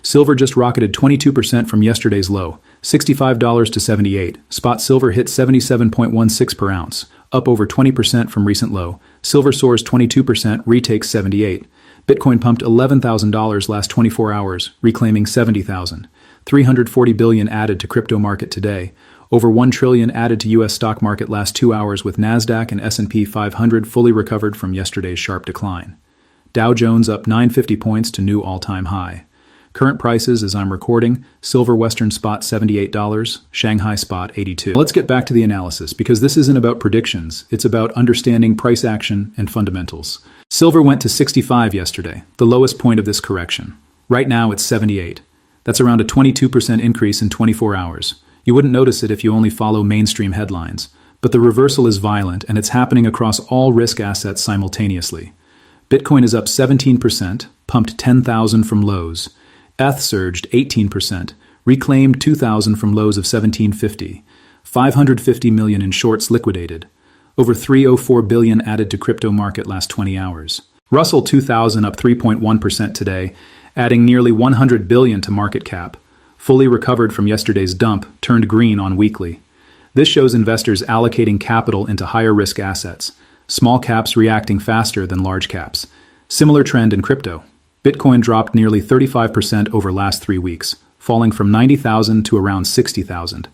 Silver just rocketed 22% from yesterday's low, $65 to 78. Spot silver hit 77.16 per ounce, up over 20% from recent low. Silver soars 22%, retakes 78. Bitcoin pumped $11,000 last 24 hours, reclaiming $70,000. 340 billion added to crypto market today. Over 1 trillion added to U.S. stock market last 2 hours, with Nasdaq and S&P 500 fully recovered from yesterday's sharp decline. Dow Jones up 950 points to new all-time high. Current prices as I'm recording: silver Western spot $78, Shanghai spot 82. Let's get back to the analysis, because this isn't about predictions, it's about understanding price action and fundamentals. Silver went to 65 yesterday, the lowest point of this correction. Right now it's 78. That's around a 22% increase in 24 hours. You wouldn't notice it if you only follow mainstream headlines, but the reversal is violent and it's happening across all risk assets simultaneously. Bitcoin is up 17%, pumped 10,000 from lows. ETH surged 18%, reclaimed 2,000 from lows of 1750. 550 million in shorts liquidated. Over 304 billion added to crypto market last 20 hours. Russell 2000 up 3.1% today, adding nearly 100 billion to market cap. Fully recovered from yesterday's dump, turned green on weekly. This shows investors allocating capital into higher risk assets. Small caps reacting faster than large caps. Similar trend in crypto. Bitcoin dropped nearly 35% over last 3 weeks, falling from 90,000 to around 60,000.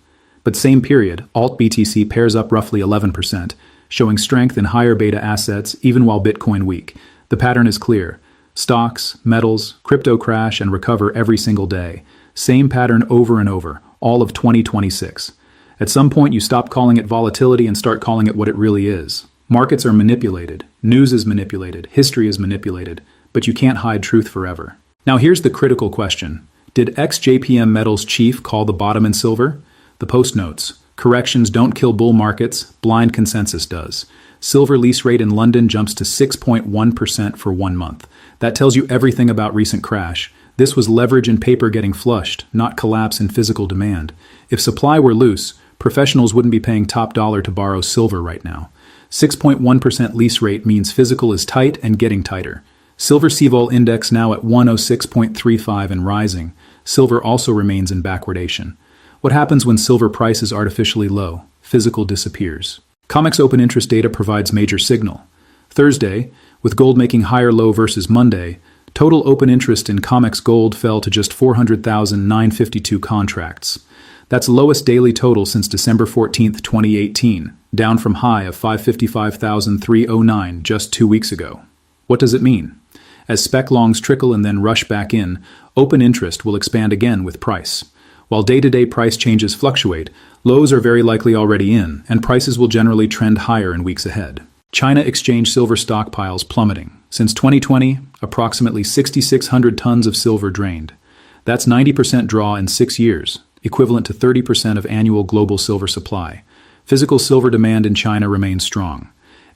But same period, alt BTC pairs up roughly 11%, showing strength in higher beta assets even while Bitcoin weak. The pattern is clear. Stocks, metals, crypto crash and recover every single day. Same pattern over and over, all of 2026. At some point you stop calling it volatility and start calling it what it really is. Markets are manipulated, news is manipulated, history is manipulated, but you can't hide truth forever. Now here's the critical question. Did ex-JPM Metals chief call the bottom in silver? The Post notes, corrections don't kill bull markets, blind consensus does. Silver lease rate in London jumps to 6.1% for 1 month. That tells you everything about recent crash. This was leverage in paper getting flushed, not collapse in physical demand. If supply were loose, professionals wouldn't be paying top dollar to borrow silver right now. 6.1% lease rate means physical is tight and getting tighter. Silver CVOL index now at 106.35 and rising. Silver also remains in backwardation. What happens when silver price is artificially low? Physical disappears. COMEX open interest data provides major signal. Thursday, with gold making higher low versus Monday, total open interest in COMEX gold fell to just 400,952 contracts. That's lowest daily total since December 14, 2018, down from high of 555,309 just 2 weeks ago. What does it mean? As spec longs trickle and then rush back in, open interest will expand again with price. While day-to-day price changes fluctuate, lows are very likely already in, and prices will generally trend higher in weeks ahead. China exchange silver stockpiles plummeting. Since 2020, approximately 6,600 tons of silver drained. That's 90% draw in 6 years, equivalent to 30% of annual global silver supply. Physical silver demand in China remains strong.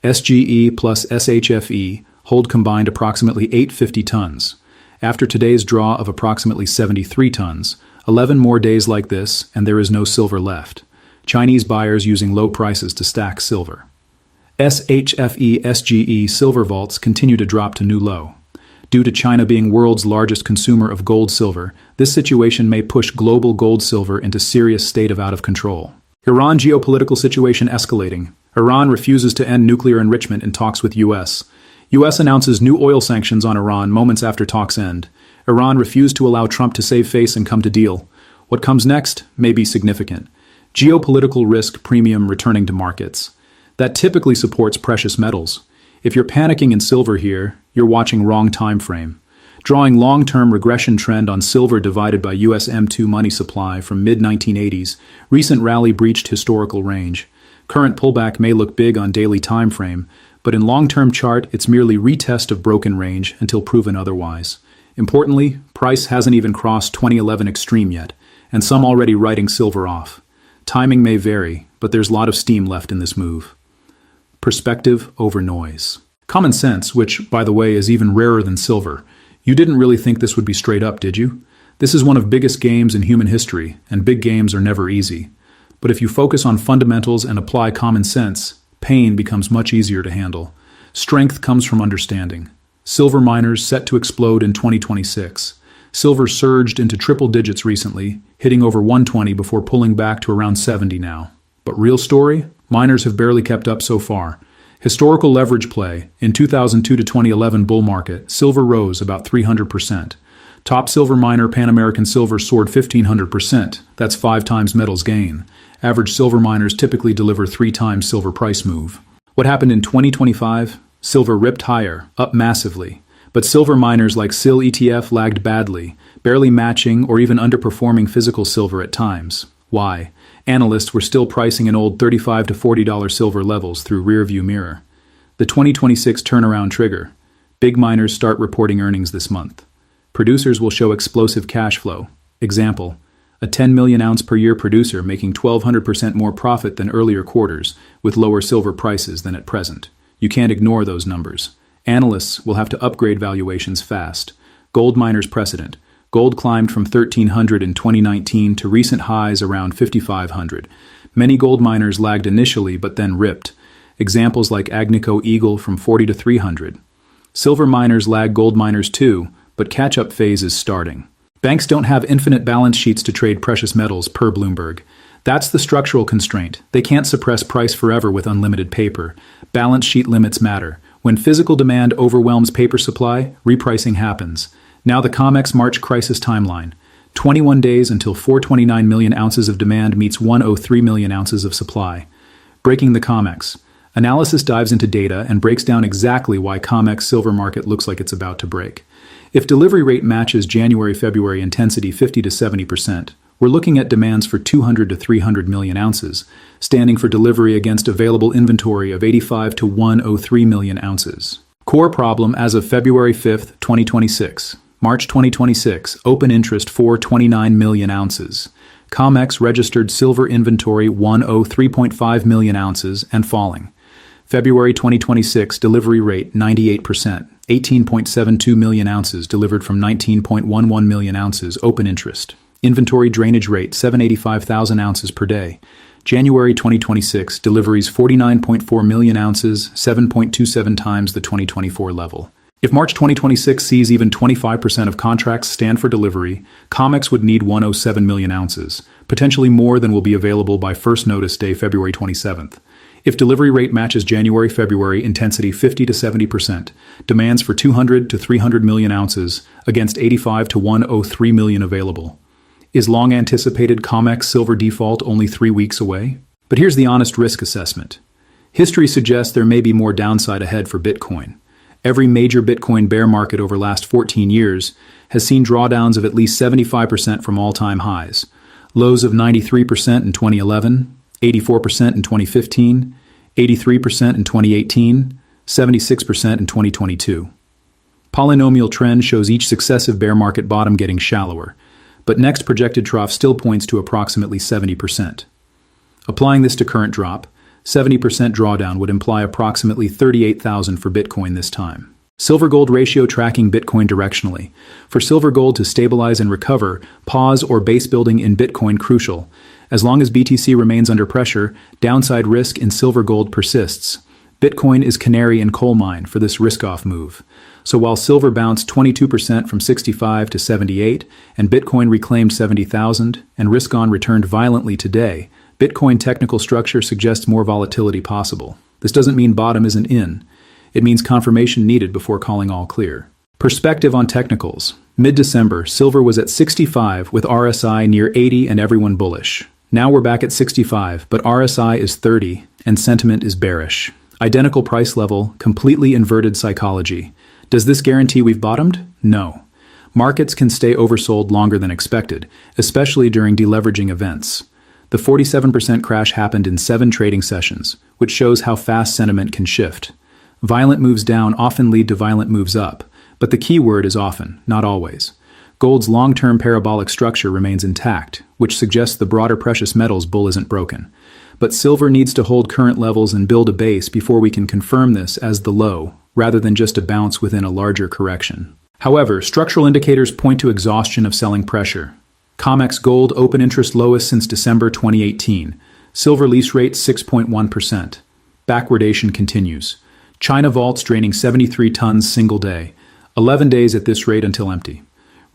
SGE plus SHFE hold combined approximately 850 tons. After today's draw of approximately 73 tons, 11 more days like this and there is no silver left. Chinese buyers using low prices to stack silver. SHFE SGE silver vaults continue to drop to new low. Due to China being world's largest consumer of gold-silver, this situation may push global gold-silver into serious state of out of control. Iran geopolitical situation escalating. Iran refuses to end nuclear enrichment in talks with U.S. U.S. announces new oil sanctions on Iran moments after talks end. Iran refused to allow Trump to save face and come to deal. What comes next may be significant. Geopolitical risk premium returning to markets. That typically supports precious metals. If you're panicking in silver here, you're watching wrong time frame. Drawing long-term regression trend on silver divided by US M2 money supply from mid-1980s, recent rally breached historical range. Current pullback may look big on daily time frame, but in long-term chart it's merely retest of broken range until proven otherwise. Importantly, price hasn't even crossed 2011 extreme yet, and some already writing silver off. Timing may vary, but there's a lot of steam left in this move. Perspective over noise. Common sense, which, by the way, is even rarer than silver. You didn't really think this would be straight up, did you? This is one of the biggest games in human history, and big games are never easy. But if you focus on fundamentals and apply common sense, pain becomes much easier to handle. Strength comes from understanding. Silver miners set to explode in 2026. Silver surged into triple digits recently, hitting over 120 before pulling back to around 70 now. But real story? Miners have barely kept up so far. Historical leverage play. In 2002 to 2011 bull market, silver rose about 300%. Top silver miner Pan American Silver soared 1,500%. That's 5 times metal's gain. Average silver miners typically deliver 3 times silver price move. What happened in 2025? Silver ripped higher, up massively. But silver miners like SIL ETF lagged badly, barely matching or even underperforming physical silver at times. Why? Analysts were still pricing in old $35 to $40 silver levels through rearview mirror. The 2026 turnaround trigger. Big miners start reporting earnings this month. Producers will show explosive cash flow. Example, a 10 million ounce per year producer making 1,200% more profit than earlier quarters with lower silver prices than at present. You can't ignore those numbers. Analysts will have to upgrade valuations fast. Gold miners precedent. Gold climbed from $1,300 in 2019 to recent highs around $5,500. Many gold miners lagged initially but then ripped. Examples like Agnico Eagle from $40 to $300. Silver miners lag gold miners too, but catch-up phase is starting. Banks don't have infinite balance sheets to trade precious metals per Bloomberg. That's the structural constraint. They can't suppress price forever with unlimited paper. Balance sheet limits matter. When physical demand overwhelms paper supply, repricing happens. Now the COMEX March crisis timeline. 21 days until 429 million ounces of demand meets 103 million ounces of supply. Breaking the COMEX. Analysis dives into data and breaks down exactly why COMEX silver market looks like it's about to break. If delivery rate matches January-February intensity 50 to 70%, we're looking at demands for 200 to 300 million ounces, standing for delivery against available inventory of 85 to 103 million ounces. Core problem as of February 5, 2026. March 2026, open interest 429 million ounces. COMEX registered silver inventory 103.5 million ounces and falling. February 2026, delivery rate 98%, 18.72 million ounces delivered from 19.11 million ounces open interest. Inventory drainage rate 785,000 ounces per day. January 2026, deliveries 49.4 million ounces, 7.27 times the 2024 level. If March 2026 sees even 25% of contracts stand for delivery, COMEX would need 107 million ounces, potentially more than will be available by first notice day February 27th. If delivery rate matches January-February intensity 50 to 70%, demands for 200 to 300 million ounces against 85 to 103 million available. Is long-anticipated COMEX silver default only 3 weeks away? But here's the honest risk assessment. History suggests there may be more downside ahead for Bitcoin. Every major Bitcoin bear market over last 14 years has seen drawdowns of at least 75% from all-time highs, lows of 93% in 2011, 84% in 2015, 83% in 2018, 76% in 2022. Polynomial trend shows each successive bear market bottom getting shallower, but next projected trough still points to approximately 70%. Applying this to current drop, 70% drawdown would imply approximately 38,000 for Bitcoin this time. Silver-gold ratio tracking Bitcoin directionally. For silver-gold to stabilize and recover, pause or base building in Bitcoin crucial. As long as BTC remains under pressure, downside risk in silver-gold persists. Bitcoin is canary in coal mine for this risk-off move. So while silver bounced 22% from 65 to 78, and Bitcoin reclaimed 70,000, and risk-on returned violently today, Bitcoin technical structure suggests more volatility possible. This doesn't mean bottom isn't in. It means confirmation needed before calling all clear. Perspective on technicals. Mid-December, silver was at 65 with RSI near 80 and everyone bullish. Now we're back at 65, but RSI is 30 and sentiment is bearish. Identical price level, completely inverted psychology. Does this guarantee we've bottomed? No. Markets can stay oversold longer than expected, especially during deleveraging events. The 47% crash happened in 7 trading sessions, which shows how fast sentiment can shift. Violent moves down often lead to violent moves up, but the key word is often, not always. Gold's long-term parabolic structure remains intact, which suggests the broader precious metals bull isn't broken. But silver needs to hold current levels and build a base before we can confirm this as the low, rather than just a bounce within a larger correction. However, structural indicators point to exhaustion of selling pressure. COMEX gold open interest lowest since December 2018. Silver lease rate 6.1%. Backwardation continues. China vaults draining 73 tons single day. 11 days at this rate until empty.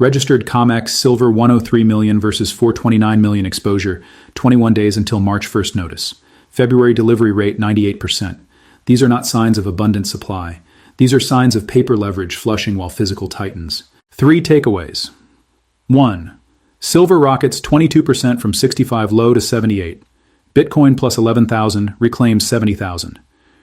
Registered COMEX silver 103 million versus 429 million exposure, 21 days until March 1st notice. February delivery rate 98%. These are not signs of abundant supply. These are signs of paper leverage flushing while physical tightens. 3 takeaways. 1. Silver rockets 22% from 65 low to 78. Bitcoin plus 11,000 reclaims 70,000.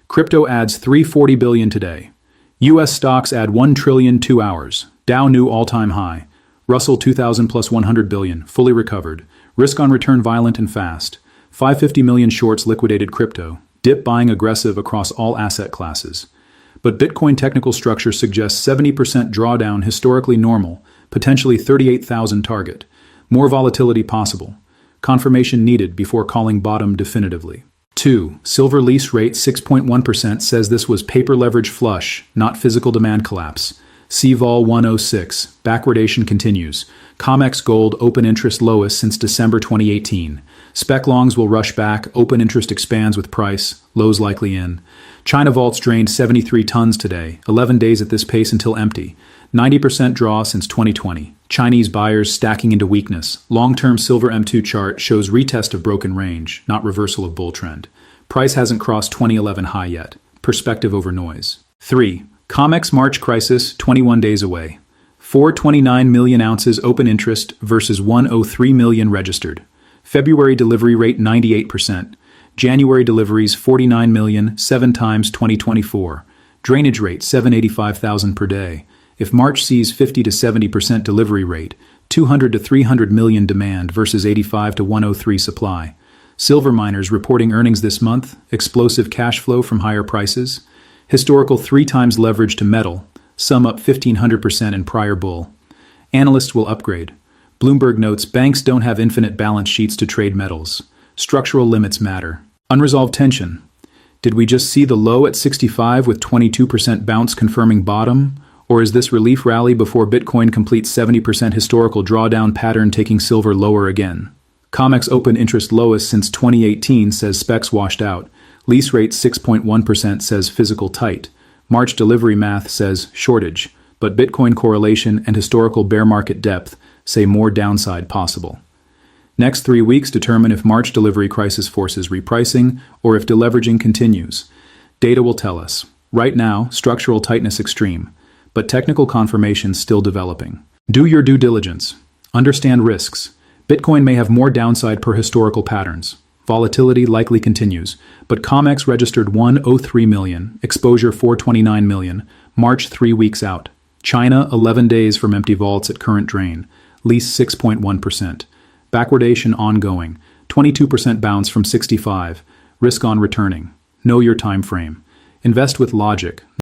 Crypto adds 340 billion today. US stocks add 1 trillion 2 hours. Dow new all-time high. Russell 2,000 plus 100 billion, fully recovered. Risk on return violent and fast. 550 million shorts liquidated crypto. Dip buying aggressive across all asset classes. But Bitcoin technical structure suggests 70% drawdown historically normal, potentially 38,000 target. More volatility possible. Confirmation needed before calling bottom definitively. 2. Silver lease rate 6.1% says this was paper leverage flush, not physical demand collapse. CVOL 106. Backwardation continues. COMEX gold open interest lowest since December 2018. Spec longs will rush back. Open interest expands with price. Lows likely in. China vaults drained 73 tons today. 11 days at this pace until empty. 90% draw since 2020. Chinese buyers stacking into weakness. Long-term silver M2 chart shows retest of broken range, not reversal of bull trend. Price hasn't crossed 2011 high yet. Perspective over noise. 3. COMEX March crisis 21 days away. 429 million ounces open interest versus 103 million registered. February delivery rate 98%. January deliveries 49 million, 7 times 2024. Drainage rate 785,000 per day. If March sees 50 to 70% delivery rate, 200 to 300 million demand versus 85 to 103 supply. Silver miners reporting earnings this month, explosive cash flow from higher prices. Historical 3 times leverage to metal, sum up 1,500% in prior bull. Analysts will upgrade. Bloomberg notes banks don't have infinite balance sheets to trade metals. Structural limits matter. Unresolved tension. Did we just see the low at 65 with 22% bounce confirming bottom? Or is this relief rally before Bitcoin completes 70% historical drawdown pattern taking silver lower again? COMEX open interest lowest since 2018 says specs washed out. Lease rate 6.1% says physical tight. March delivery math says shortage, but Bitcoin correlation and historical bear market depth say more downside possible. Next 3 weeks determine if March delivery crisis forces repricing or if deleveraging continues. Data will tell us. Right now, structural tightness extreme, but technical confirmation still developing. Do your due diligence. Understand risks. Bitcoin may have more downside per historical patterns. Volatility likely continues, but COMEX registered 103 million, exposure 429 million, March 3 weeks out. China 11 days from empty vaults at current drain, lease 6.1%. Backwardation ongoing, 22% bounce from 65, risk on returning. Know your time frame. Invest with logic.